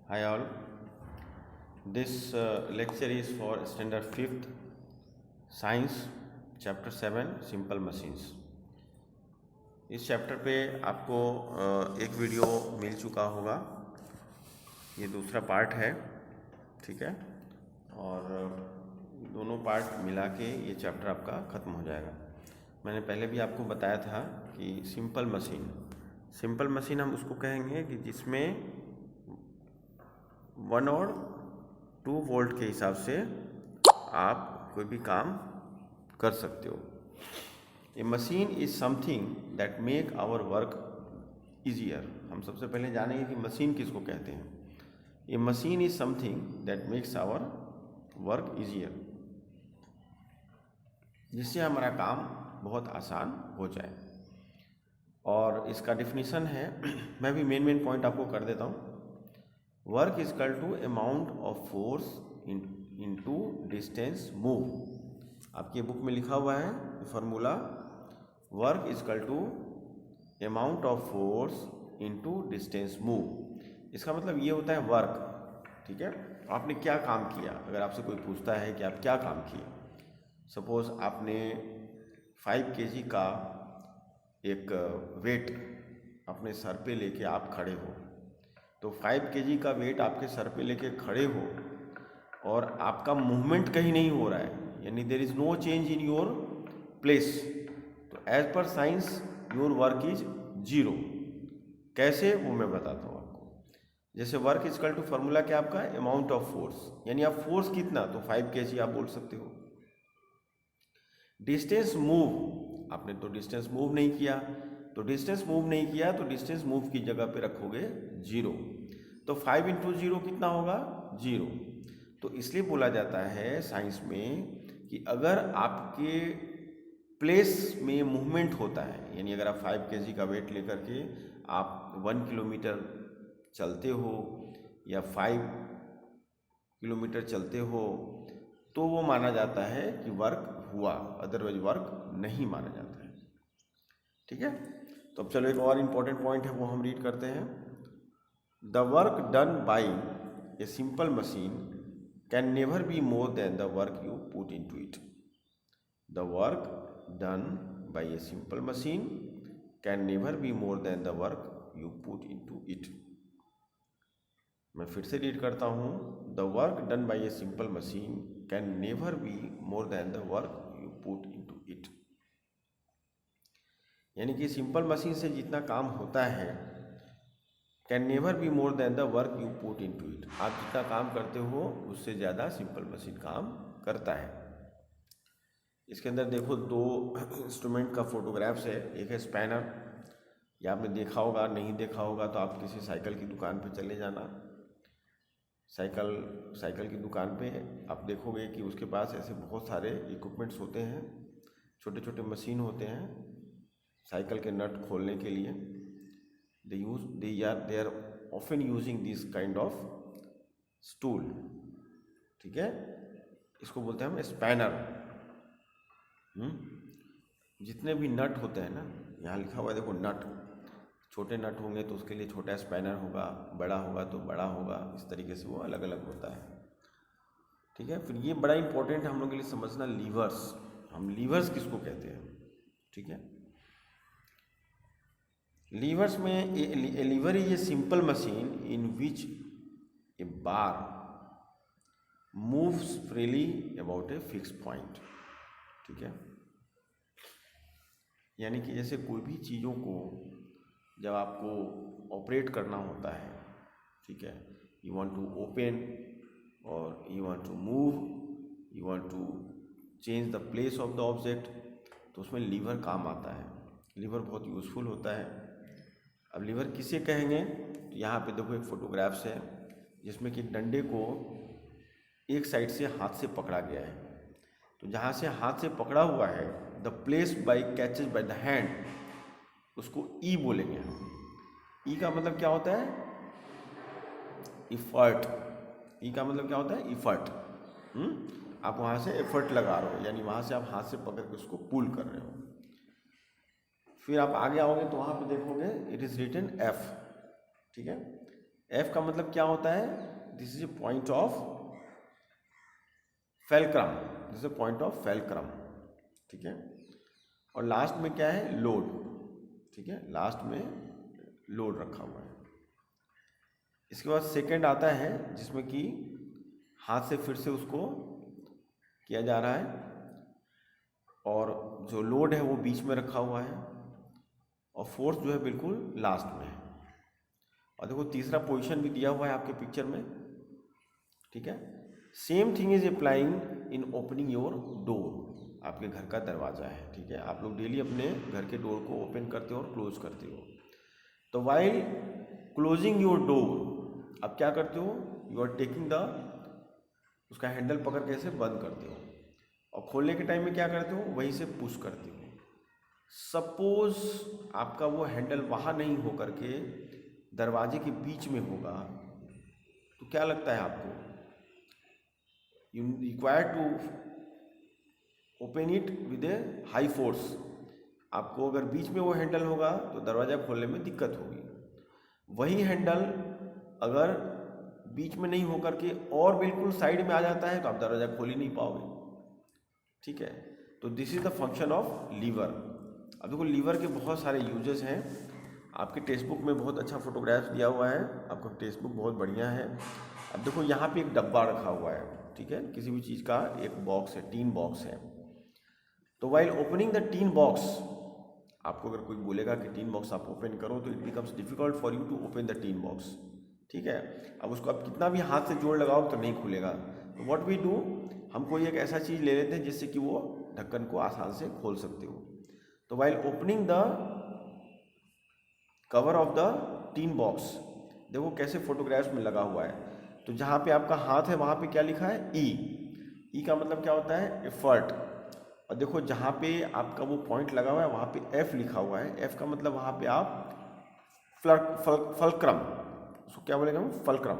Hi all. This lecture is for standard 5th science chapter 7 simple machines. इस chapter पे आपको एक video मिल चुका होगा, ये दूसरा पार्ट है, ठीक है। और दोनों पार्ट मिला के ये चैप्टर आपका ख़त्म हो जाएगा। मैंने पहले भी आपको बताया था कि सिंपल मशीन हम उसको कहेंगे कि जिसमें 1 और 2 वोल्ट के हिसाब से आप कोई भी काम कर सकते हो। A machine is something that make our work easier. हम सबसे पहले जानेंगे कि मशीन किसको कहते हैं। A machine is something that makes our work easier, जिससे हमारा काम बहुत आसान हो जाए। और इसका डिफिनीसन है, मैं भी मेन पॉइंट आपको कर देता हूँ। Work is equal to amount of force into distance move. आपकी बुक में लिखा हुआ है formula, work is equal to amount of force into distance move. इसका मतलब ये होता है वर्क, ठीक है। आपने क्या काम किया, अगर आपसे कोई पूछता है कि आप क्या काम किए, सपोज आपने 5 kg का एक वेट अपने सर पे लेके आप खड़े हो, तो 5 kg का वेट आपके सर पे लेके खड़े हो और आपका मूवमेंट कहीं नहीं हो रहा है, यानी there is no change in your place, तो as per science your work is 0। कैसे, वो मैं बताता हूँ आपको। जैसे work is equal to formula क्या आपका, अमाउंट ऑफ फोर्स, यानी आप फोर्स कितना, तो 5 kg आप बोल सकते हो। डिस्टेंस मूव, आपने तो डिस्टेंस मूव नहीं किया, तो डिस्टेंस मूव नहीं किया तो डिस्टेंस मूव की जगह पे रखोगे 0, तो 5 इंटू 0 कितना होगा, 0। तो इसलिए बोला जाता है साइंस में कि अगर आपके प्लेस में मूवमेंट होता है, यानी अगर आप 5 kg का वेट लेकर के आप 1 किलोमीटर चलते हो या 5 किलोमीटर चलते हो, तो वो माना जाता है कि वर्क हुआ, अदरवाइज वर्क नहीं माना जाता है, ठीक है। तो अब चलो एक और इम्पोर्टेंट पॉइंट है, वो हम रीड करते हैं। The work done by A simple machine can never be more than the work you put into it. The work done by A simple machine can never be more than the work you put into it. मैं फिर से read करता हूँ। The work done by A simple machine can never be more than the work you put into it. यानी कि simple machine से जितना काम होता है, can never be more than the work you put into it. आप जितना काम करते हो उससे ज़्यादा सिंपल मशीन काम करता है। इसके अंदर देखो 2 इंस्ट्रूमेंट का फोटोग्राफ्स है। एक है स्पैनर, या आपने देखा होगा, नहीं देखा होगा तो आप किसी साइकिल की दुकान पे चले जाना। साइकिल की दुकान पे आप देखोगे कि उसके पास ऐसे बहुत सारे इक्विपमेंट्स होते हैं, छोटे छोटे मशीन होते हैं साइकिल के नट खोलने के लिए। they are often using this kind of stool, ठीक है। इसको बोलते हैं हम स्पैनर। जितने भी नट होते हैं ना, यहाँ लिखा हुआ है देखो, नट, छोटे नट होंगे तो उसके लिए छोटा स्पैनर होगा, बड़ा होगा तो बड़ा होगा, इस तरीके से वो अलग अलग होता है, ठीक है। फिर ये बड़ा इंपॉर्टेंट है हम लोग के लिए समझना, लीवर्स। हम लीवर्स किसको कहते हैं, ठीक है। लीवर्स में lever is a simple machine in which a bar moves freely about a fix point, ठीक है। यानी कि जैसे कोई भी चीज़ों को जब आपको ऑपरेट करना होता है, ठीक है, यू वांट टू ओपन और you want to move, you want to change the place of the object, तो उसमें लीवर काम आता है। लीवर बहुत यूज़फुल होता है। अब लीवर किसे कहेंगे, तो यहाँ पे देखो एक फोटोग्राफ्स है जिसमें कि डंडे को एक साइड से हाथ से पकड़ा गया है, तो जहाँ से हाथ से पकड़ा हुआ है, the place by catches by the hand, उसको ई बोलेंगे हम। ई का मतलब क्या होता है, इफर्ट। ई का मतलब क्या होता है, इफर्ट। आप वहाँ से एफर्ट लगा रहे हो, यानी वहाँ से आप हाथ से पकड़ के उसको पुल कर रहे हो। फिर आप आगे आओगे तो वहाँ पे देखोगे इट इज़ रिटन एफ, ठीक है। एफ का मतलब क्या होता है, this is a point of fulcrum, this is a point of fulcrum, ठीक है। और लास्ट में क्या है, लोड, ठीक है, लास्ट में लोड रखा हुआ है। इसके बाद सेकंड आता है जिसमें कि हाथ से फिर से उसको किया जा रहा है और जो लोड है वो बीच में रखा हुआ है और फोर्स जो है बिल्कुल लास्ट में है। और देखो तीसरा पोजीशन भी दिया हुआ है आपके पिक्चर में, ठीक है। Same thing is applying in opening your door, आपके घर का दरवाज़ा है, ठीक है। आप लोग डेली अपने घर के डोर को ओपन करते हो और क्लोज करते हो। तो वाइल क्लोजिंग योर डोर अब क्या करते हो, यू आर टेकिंग द, उसका हैंडल पकड़ के ऐसे बंद करते हो और खोलने के टाइम में क्या करते हो, वहीं से पुश करते हो। सपोज आपका वो हैंडल वहाँ नहीं हो करके दरवाजे के बीच में होगा तो क्या लगता है आपको, you require to open it with a high force. आपको अगर बीच में वो हैंडल होगा तो दरवाज़ा खोलने में दिक्कत होगी। वही हैंडल अगर बीच में नहीं होकर के और बिल्कुल साइड में आ जाता है तो आप दरवाज़ा खोल ही नहीं पाओगे, ठीक है। तो this is the function of lever. अब देखो लीवर के बहुत सारे यूजेस हैं, आपके टेक्स्ट बुक में बहुत अच्छा फोटोग्राफ्स दिया हुआ है, आपका टेक्स्ट बुक बहुत बढ़िया है। अब देखो यहाँ पे एक डब्बा रखा हुआ है, ठीक है, किसी भी चीज़ का एक बॉक्स है, टीन बॉक्स है। तो while opening the tin box, आपको अगर कोई बोलेगा कि टीन बॉक्स आप ओपन करो तो it becomes difficult for you to open the tin box, ठीक है। अब उसको आप कितना भी हाथ से जोड़ लगाओ तो नहीं खुलेगा। तो व्हाट वी डू, हम कोई एक ऐसा चीज़ ले लेते हैं जिससे कि वो ढक्कन को आसान से खोल सकते हो। तो while opening the cover of the tin box, देखो कैसे फोटोग्राफ्स में लगा हुआ है। तो जहाँ पे आपका हाथ है वहाँ पे क्या लिखा है, ई का मतलब क्या होता है, एफर्ट। और देखो जहाँ पे आपका वो पॉइंट लगा हुआ है वहाँ पे एफ लिखा हुआ है, एफ का मतलब वहाँ पे आप फलक्रम, उसको क्या बोलेंगे हम, फलक्रम।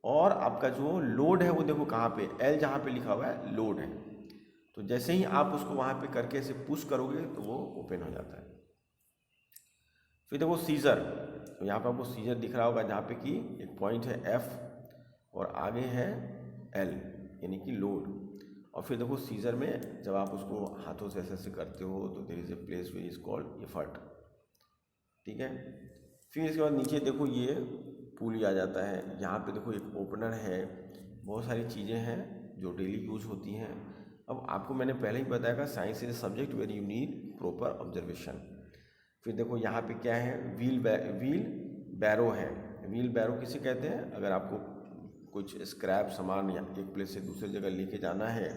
और आपका जो लोड है वो देखो कहाँ पे, एल जहाँ पे लिखा हुआ है लोड है। तो जैसे ही आप उसको वहाँ पे करके ऐसे पुश करोगे तो वो ओपन हो जाता है। फिर देखो सीजर, तो यहाँ पे आपको सीजर दिख रहा होगा जहाँ पे कि एक पॉइंट है एफ और आगे है एल यानी कि लोड। और फिर देखो सीजर में जब आप उसको हाथों से ऐसे करते हो तो there is a place where is called effort, ठीक है। फिर इसके बाद नीचे देखो ये पुली आ जाता है, यहाँ पे देखो एक ओपनर है, बहुत सारी चीज़ें हैं जो डेली यूज होती हैं। अब आपको मैंने पहले ही बताया था science is a subject where you need proper observation. फिर देखो यहाँ पे क्या है, व्हील बैरो है। व्हील बैरो किसे कहते हैं, अगर आपको कुछ स्क्रैप सामान या एक प्लेस से दूसरी जगह लेके जाना है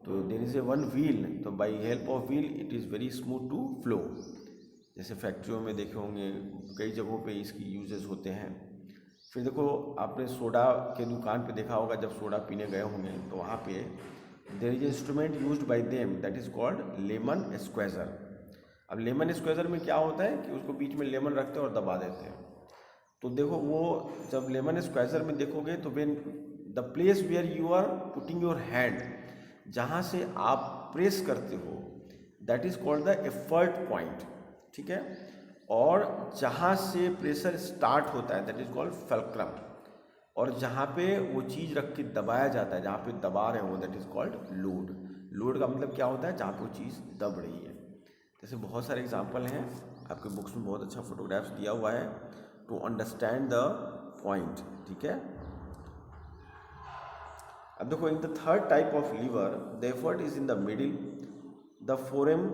तो there is a one wheel, तो by help of wheel it is very smooth to flow. जैसे फैक्ट्रियों में देखे होंगे कई जगहों पे इसकी यूजेस होते हैं। फिर देखो आपने सोडा के दुकान पे देखा होगा, जब सोडा पीने गए होंगे तो वहाँ पे there is instrument used by them that is called lemon squeezer. अब लेमन स्क्वेजर में क्या होता है कि उसको बीच में लेमन रखते हैं और दबा देते हैं। तो देखो वो जब लेमन स्क्वेजर में देखोगे तो when the place where you are putting your hand, जहाँ से आप प्रेस करते हो that is called the effort point, ठीक है। और जहाँ से प्रेशर स्टार्ट होता है दैट इज कॉल्ड फलक्रम। और जहाँ पे वो चीज़ रख के दबाया जाता है, जहाँ पे दबा रहे हो that is called load. Load का मतलब क्या होता है, जहाँ पे वो चीज़ दब रही है। जैसे बहुत सारे एग्जाम्पल हैं आपके बुक्स में, बहुत अच्छा फोटोग्राफ्स दिया हुआ है टू अंडरस्टैंड द पॉइंट, ठीक है। अब देखो in the third type of lever the effort is in the middle, the forearm,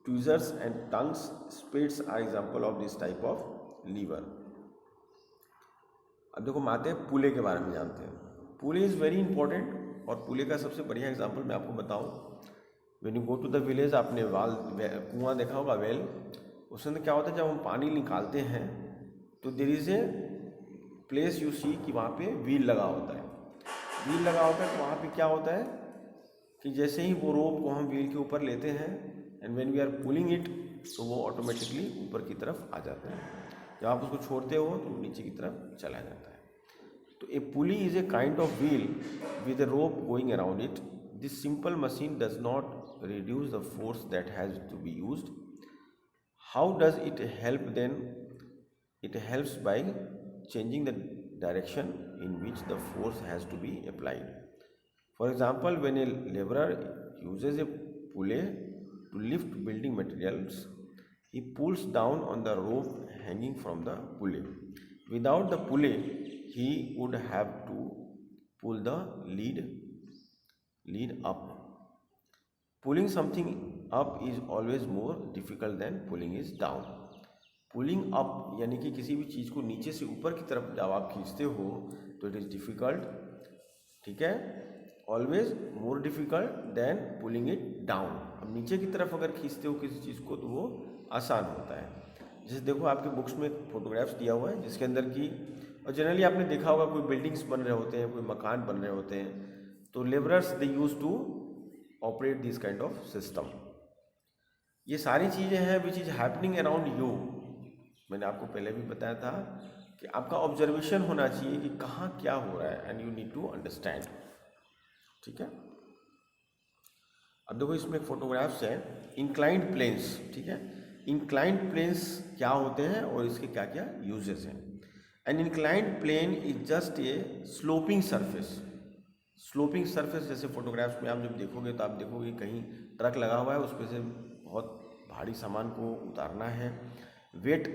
tweezers and tongs spits are example of this type of lever. अब देखो हम आते हैं पुले के बारे में जानते हैं। पुले इज़ वेरी इंपॉर्टेंट, और पुले का सबसे बढ़िया एग्जाम्पल मैं आपको बताऊँ, when you go to the village, आपने कुआं देखा होगा, वेल, उसमें क्या होता है जब हम पानी निकालते हैं तो there is a place you see कि वहाँ पे व्हील लगा होता है। व्हील लगा होता है तो वहाँ पे क्या होता है कि जैसे ही वो रोप को हम व्हील के ऊपर लेते हैं and when we are pulling it तो वो ऑटोमेटिकली ऊपर की तरफ आ जाता है। जब आप उसको छोड़ते हो तो नीचे की तरफ चला जाता है। तो a pulley is a kind of wheel with a rope going around it. This simple machine does not reduce the force that has to be used. How does it help then? It helps by changing the direction in which the force has to be applied. For example, when a laborer uses a pulley to lift building materials, he pulls down on the rope hanging from the pulley. Without the pulley, he would have to pull the lead up. Pulling something up is always more difficult than pulling it down. Pulling up यानी कि किसी भी चीज़ को नीचे से ऊपर की तरफ जब आप खींचते हो तो इट इज़ डिफ़िकल्ट, ठीक है, always more difficult than pulling it down. अब नीचे की तरफ अगर खींचते हो किसी चीज़ को तो वो आसान होता है। जैसे देखो आपके बुक्स में फोटोग्राफ्स दिया हुआ है जिसके अंदर की, और जनरली आपने देखा होगा कोई बिल्डिंग्स बन रहे होते हैं, कोई मकान बन रहे होते हैं, तो labourers they use to operate this kind of system. ये सारी चीज़ें हैं which is happening around you. मैंने आपको पहले भी बताया था कि आपका ऑब्जर्वेशन होना चाहिए कि कहाँ क्या हो रहा है and you need to understand, ठीक है। अब देखो इसमें फोटोग्राफ्स है इंक्लाइंड प्लेन्स, ठीक है। इंक्लाइंड प्लेन्स क्या होते हैं और इसके क्या क्या यूजेस हैं। An inclined plane is just a sloping surface. Sloping surface जैसे फोटोग्राफ्स में आप जब देखोगे तो आप देखोगे कहीं ट्रक लगा हुआ है, उस पर से बहुत भारी सामान को उतारना है, वेट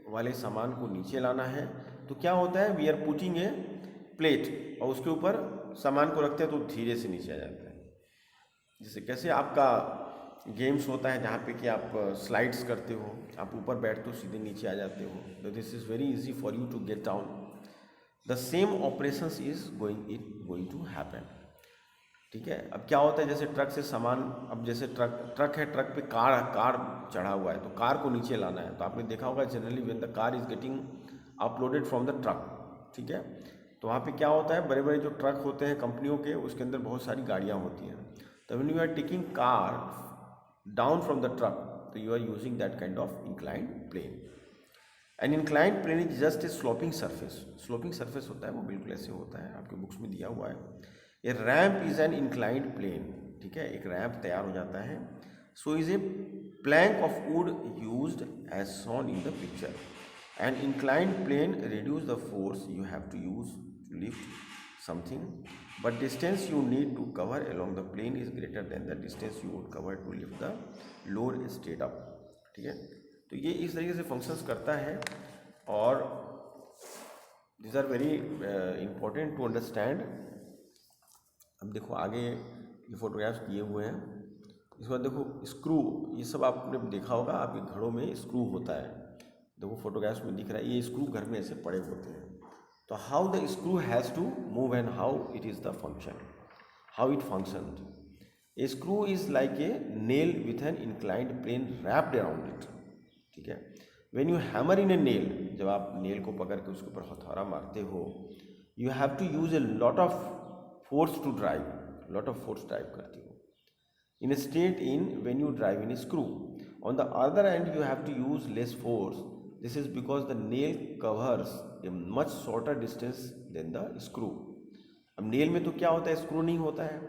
वाले सामान को नीचे लाना है, तो क्या होता है, we are putting a plate और उसके ऊपर सामान को रखते हैं तो धीरे से नीचे आ जाता है। जैसे कैसे आपका गेम्स होता है जहाँ पे कि आप स्लाइड्स करते हो, आप ऊपर बैठते हो सीधे नीचे आ जाते हो, तो this is very easy for you to get down. The same operations is going to happen, ठीक है। अब क्या होता है, जैसे ट्रक से सामान, अब जैसे ट्रक है, ट्रक पे कार चढ़ा हुआ है तो कार को नीचे लाना है, तो आपने देखा होगा generally when the car is getting uploaded from the truck, ठीक है, तो वहाँ पे क्या होता है, बड़े बड़े जो ट्रक होते हैं कंपनियों के, उसके अंदर बहुत सारी गाड़ियाँ होती हैं, तो when you are taking car down from the truck तो you are using that kind of inclined plane. An inclined plane is just a sloping surface. Sloping surface होता है वो बिल्कुल ऐसे होता है, आपके बुक्स में दिया हुआ है। A ramp is an inclined plane, ठीक है, एक रैम्प तैयार हो जाता है। So is a plank of wood used as shown in the picture. An inclined plane reduce the force you have to use to lift something, but distance you need to cover along the plane is greater than the distance you would cover to lift the load straight up, ठीक है। तो ये इस तरीके से functions करता है और these are very important to understand। अब देखो आगे ये फोटोग्राफ्स किए हुए हैं, इसके बाद देखो स्क्रू, ये सब आपने देखा होगा आपके घरों में स्क्रू होता है, देखो फोटोग्राफ्स में दिख रहा है, ये स्क्रू घर में ऐसे पड़े होते हैं। तो how the screw has to move and how it is the function, how it function. A screw is like a nail with an inclined plane wrapped around it, ठीक है। When you hammer in a nail, जब आप nail को पकड़ के उसके ऊपर हथौड़ा मारते हो, you have to use a lot of force to drive, lot of force drive करते हो। Instead in when you drive in a screw, on the other end you have to use less force. This is because the nail covers a much shorter distance than the screw। अब nail में तो क्या होता है, screw नहीं होता है।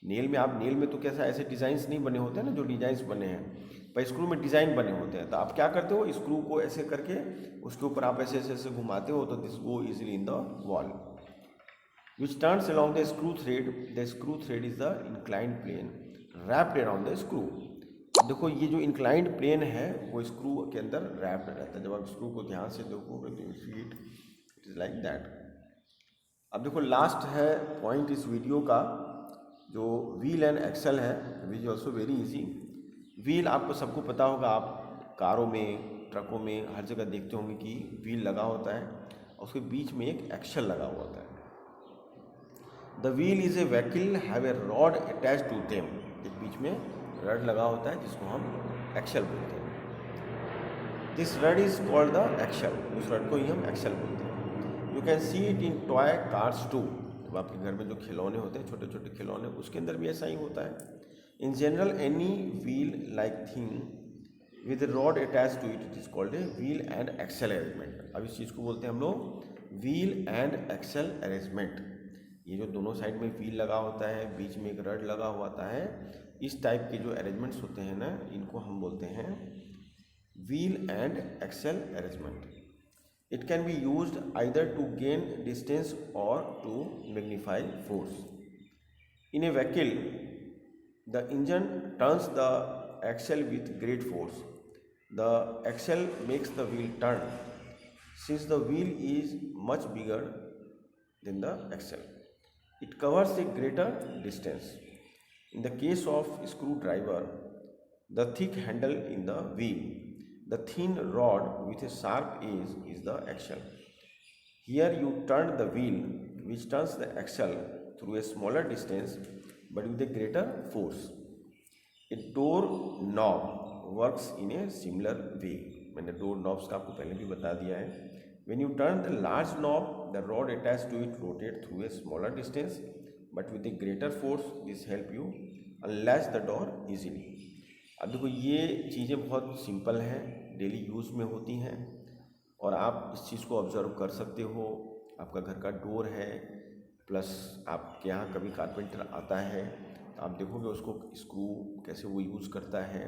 Nail में तो कैसा ऐसे डिज़ाइंस नहीं बने होते हैं ना, जो डिज़ाइंस बने हैं, पर स्क्रू में डिज़ाइन बने होते हैं। तो आप क्या करते हो, स्क्रू को ऐसे करके उसके ऊपर आप ऐसे ऐसे घुमाते हो तो this go easily in the wall which turns along the screw thread. The screw thread is the inclined plane wrapped around the screw. देखो ये जो इंक्लाइंड प्लेन है वो स्क्रू के अंदर रैप्ड रहता है। जब आप स्क्रू को ध्यान से देखोगे तो you see it is like that. अब देखो लास्ट है पॉइंट इस वीडियो का, जो व्हील एंड एक्सल है, which is also very easy. Wheel आपको सबको पता होगा, आप कारों में, ट्रकों में, हर जगह देखते होंगे कि व्हील लगा होता है और उसके बीच में एक एक्सल लगा हुआ होता है। The wheel is a vehicle have a rod attach to them, एक बीच में रड लगा होता है जिसको हम एक्सल बोलते हैं। This rod is called the axle, उस रड को ही हम एक्सल बोलते हैं। You can see it in toy cars too, जब आपके घर में जो खिलौने होते हैं, छोटे छोटे खिलौने, उसके अंदर भी ऐसा ही होता है। In general any wheel like thing with rod attach to it, it is called a wheel and axle arrangement. अब इस चीज़ को बोलते हैं हम लोग व्हील एंड एक्सल अरेंजमेंट। ये जो दोनों साइड में व्हील लगा होता है, बीच में एक रड लगा हुआ होता है, इस टाइप के जो अरेंजमेंट्स होते हैं ना, इनको हम बोलते हैं wheel and axle arrangement. It can be used either to gain distance or to magnify force. In a vehicle, the engine turns the axle with great force. The axle makes the wheel turn. Since the wheel is much bigger than the axle, it covers a greater distance. In the case of screwdriver, the thick handle in the wheel, the thin rod with a sharp edge is the axle. Here you turn the wheel, which turns the axle through a smaller distance but with a greater force. A door knob works in a similar way. मैंने door knobs का आपको पहले भी बता दिया है. When you turn the large knob, the rod attached to it rotates through a smaller distance but with a greater force. This help you unlatch the door easily. अब देखो ये चीज़ें बहुत सिंपल हैं, डेली यूज़ में होती हैं और आप इस चीज़ को ऑब्जर्व कर सकते हो. आपका घर का डोर है, प्लस आपके यहाँ कभी कारपेंटर आता है तो आप देखोगे उसको स्क्रू कैसे वो यूज़ करता है.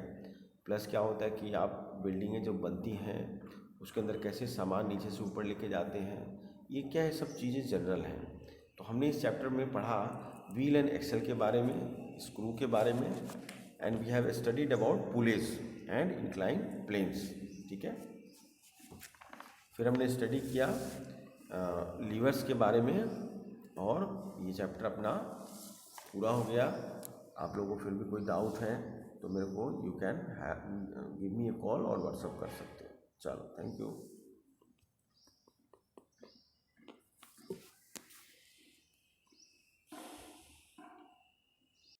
प्लस क्या होता है कि आप बिल्डिंगें जब बनती हैं उसके अंदर कैसे सामान नीचे से ऊपर लेके जाते हैं. ये क्या है, सब चीज़ें जनरल हैं. तो हमने इस चैप्टर में पढ़ा व्हील एंड एक्सेल के बारे में, स्क्रू के बारे में, and we have studied about pulleys and incline planes. ठीक है. फिर हमने स्टडी किया लीवर्स के बारे में और ये चैप्टर अपना पूरा हो गया. आप लोगों को फिर भी कोई डाउट है तो मेरे को you can give me A call और व्हाट्सअप कर सकते हो. चलो, थैंक यू.